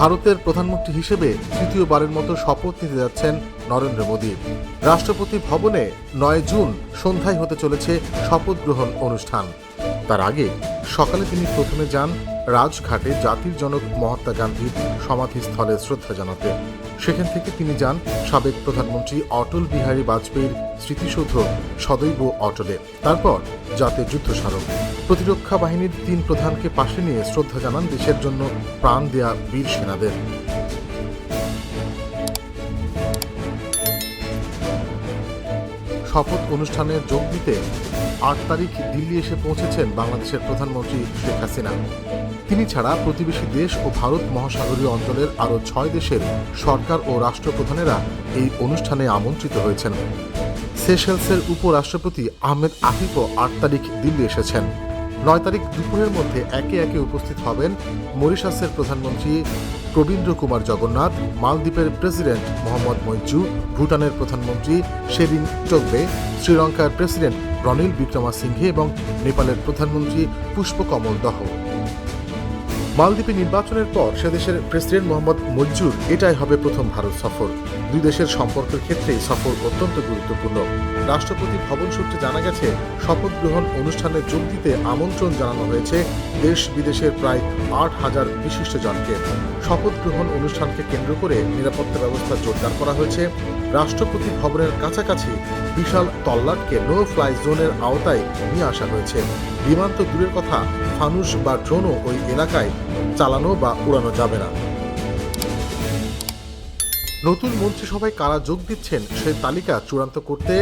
ভারতের প্রধানমন্ত্রী হিসেবে তৃতীয়বারের মতো শপথ নিতে যাচ্ছেন নরেন্দ্র মোদী। রাষ্ট্রপতি ভবনে ৯ জুন সন্ধ্যায় হতে চলেছে শপথ গ্রহণ অনুষ্ঠান। তার আগে সকালে তিনি প্রথমে যান রাজঘাটে জাতির জনক মহাত্মা গান্ধীর সমাধিস্থলে শ্রদ্ধা জানাতে। সেখান থেকে তিনি যান সাবেক প্রধানমন্ত্রী অটল বিহারী বাজপেয়ীর স্মৃতিসৌধ সদৈব অটলে। তারপর জাতীয় যুদ্ধ স্মারক। প্রতিরক্ষা বাহিনীর ৩ প্রধানকে পাশে নিয়ে শ্রদ্ধা জানান দেশের জন্য প্রাণ দেয়া বীর সেনাদের। শপথ অনুষ্ঠানে যোগ দিতে ৮ তারিখ দিল্লি এসে পৌঁছেছেন বাংলাদেশের প্রধানমন্ত্রী শেখ হাসিনা। তিনি ছাড়া প্রতিবেশী দেশ ও ভারত মহাসাগরীয় অঞ্চলের আরও ৬ দেশের সরকার ও রাষ্ট্রপ্রধানেরা এই অনুষ্ঠানে আমন্ত্রিত হয়েছেন। সেশেলসের উপরাষ্ট্রপতি আহমেদ আফিফও ৮ তারিখ দিল্লি এসেছেন। ৯ তারিখ দুপুরের মধ্যে একে একে উপস্থিত হবেন মরিশাসের প্রধানমন্ত্রী প্রবীন্দ্র কুমার জগন্নাথ, মালদ্বীপের প্রেসিডেন্ট মোহাম্মদ মইজু, ভুটানের প্রধানমন্ত্রী শেরিং টোবগে, শ্রীলঙ্কার প্রেসিডেন্ট রনিল বিক্রমাসিংঘে এবং নেপালের প্রধানমন্ত্রী পুষ্পকমল দহ। মালদ্বীপে নির্বাচনের পর সে দেশের প্রেসিডেন্ট মোহাম্মদ মইজুর এটাই হবে প্রথম ভারত সফর। দুই দেশের সম্পর্কের ক্ষেত্রেই সফর অত্যন্ত গুরুত্বপূর্ণ। রাষ্ট্রপতি ভবন সূত্রে জানা গেছে, শপথ গ্রহণ অনুষ্ঠানে যোগ দিতে আমন্ত্রণ জানানো হয়েছে দেশ বিদেশের প্রায় ৮,০০০ বিশিষ্টজনকে। শপথ গ্রহণ অনুষ্ঠানকে কেন্দ্র করে নিরাপত্তা ব্যবস্থা জোরদার করা হয়েছে। রাষ্ট্রপতি ভবনের কাছাকাছি বিশাল তল্লাটকে নো ফ্লাই জোনের আওতায় নিয়ে আসা হয়েছে। বিমান তো দূরের কথা, ফানুস বা ড্রোনও ওই এলাকায় চালানো বা উড়ানো যাবে না। নতুন মন্ত্রিসভায় কারা যোগ দিচ্ছেন সেই তালিকা চূড়ান্ত করতে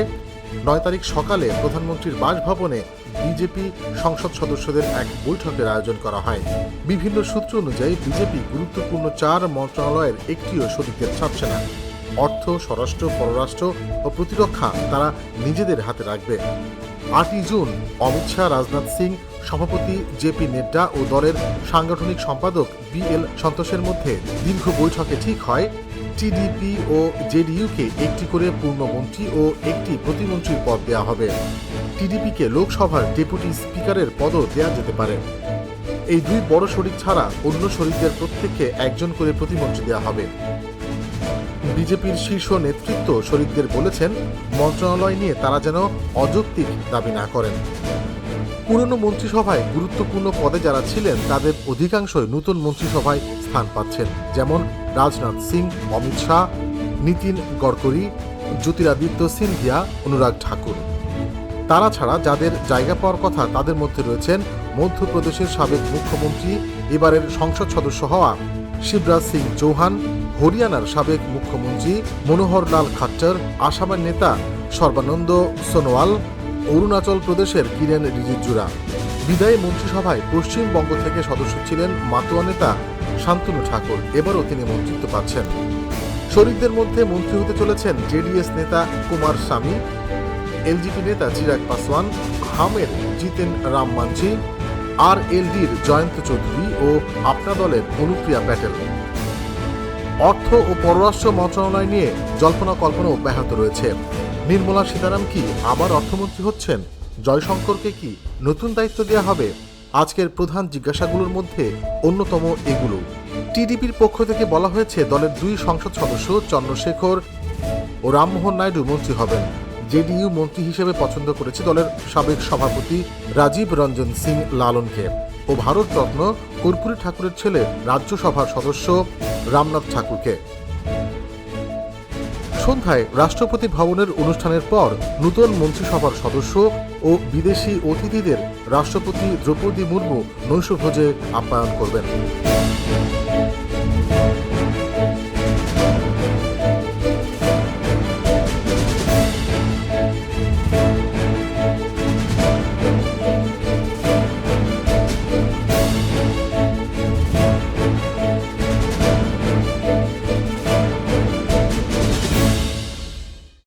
৯ তারিখ সকালে প্রধানমন্ত্রীর বাসভবনে বিজেপি সংসদ সদস্যদের এক বৈঠকের আয়োজন করা হয়। বিভিন্ন সূত্র অনুযায়ী বিজেপি গুরুত্বপূর্ণ ৪ মন্ত্রণালয়ের একটিও শরিকদের ছাড়ছে না। অর্থ, স্বরাষ্ট্র, পররাষ্ট্র ও প্রতিরক্ষা তারা নিজেদের হাতে রাখবে। ৮ই জুন অমিত শাহ, রাজনাথ সিং, সভাপতি জেপি নেড্ডা ও দলের সাংগঠনিক সম্পাদক বিএল সন্তোষের মধ্যে দীর্ঘ বৈঠকে ঠিক হয় টিডিপি ও জেডিইউকে একটি করে পূর্ণমন্ত্রী ও একটি প্রতিমন্ত্রীর পদ দেওয়া হবে। টিডিপিকে লোকসভার ডেপুটি স্পিকারের পদও দেওয়া যেতে পারে। এই দুই বড় শরিক ছাড়া অন্য শরিকদের প্রত্যেককে একজন করে প্রতিমন্ত্রী দেওয়া হবে। বিজেপির শীর্ষ নেতৃত্ব শরিকদের বলেছেন, মন্ত্রণালয় নিয়ে তারা যেন অযৌক্তিক দাবি না করেন। পুরনো মন্ত্রিসভায় গুরুত্বপূর্ণ পদে যারা ছিলেন তাদের অধিকাংশই নতুন মন্ত্রিসভায় স্থান পাচ্ছেন, যেমন রাজনাথ সিং, অমিত শাহ, নীতিন গডকরি, জ্যোতিরাদিত্য সিন্ধিয়া, অনুরাগ ঠাকুর। তারা ছাড়া যাদের জায়গা পাওয়ার কথা তাদের মধ্যে রয়েছেন মধ্যপ্রদেশের সাবেক মুখ্যমন্ত্রী, এবারের সংসদ সদস্য হওয়া শিবরাজ সিং চৌহান, হরিয়ানার সাবেক মুখ্যমন্ত্রী মনোহর লাল খাট্টার, আসামের নেতা সর্বানন্দ সোনোয়াল, অরুণাচল প্রদেশের কিরেন রিজিজুরা। বিদায়ী মন্ত্রিসভায় পশ্চিমবঙ্গ থেকে সদস্য ছিলেন মাতোয়া নেতা শান্তনু ঠাকুর, এবারও তিনি মন্ত্রিত্ব পাচ্ছেন। শরিকদের মধ্যে মন্ত্রী হতে চলেছেন জেডিএস নেতা কুমার স্বামী, এলজেপি নেতা চিরাগ পাসওয়ান, হামের জিতেন রাম মাঞ্ঝি, আরএলডির জয়ন্ত চৌধুরী ও আপনা দলের অনুপ্রিয়া প্যাটেল। অর্থ ও পররাষ্ট্র মন্ত্রণালয় নিয়ে জল্পনা কল্পনা অব্যাহত রয়েছে। নির্মলা সীতারাম কি আবার অর্থমন্ত্রী হচ্ছেন? জয়শঙ্করকে কি নতুন দায়িত্ব দেওয়া হবে? আজকের প্রধান জিজ্ঞাসাগুলোর মধ্যে অন্যতম এগুলো। টিডিপির পক্ষ থেকে বলা হয়েছে দলের 2 সংসদ সদস্য চন্দ্রশেখর ও রামমোহন নাইডু মন্ত্রী হবেন। জেডিইউ মন্ত্রী হিসেবে পছন্দ করেছে দলের সাবেক সভাপতি রাজীব রঞ্জন সিং লালনকে ও ভারতরত্ন কর্পূরী ঠাকুরের ছেলে রাজ্যসভার সদস্য রামনাথ ঠাকুরকে। সন্ধ্যায় রাষ্ট্রপতি ভবনের অনুষ্ঠানের পর নতুন মন্ত্রিসভার সদস্য ও বিদেশি অতিথিদের রাষ্ট্রপতি দ্রৌপদী মুর্মু নৈশভোজে আপ্যায়ন করবেন।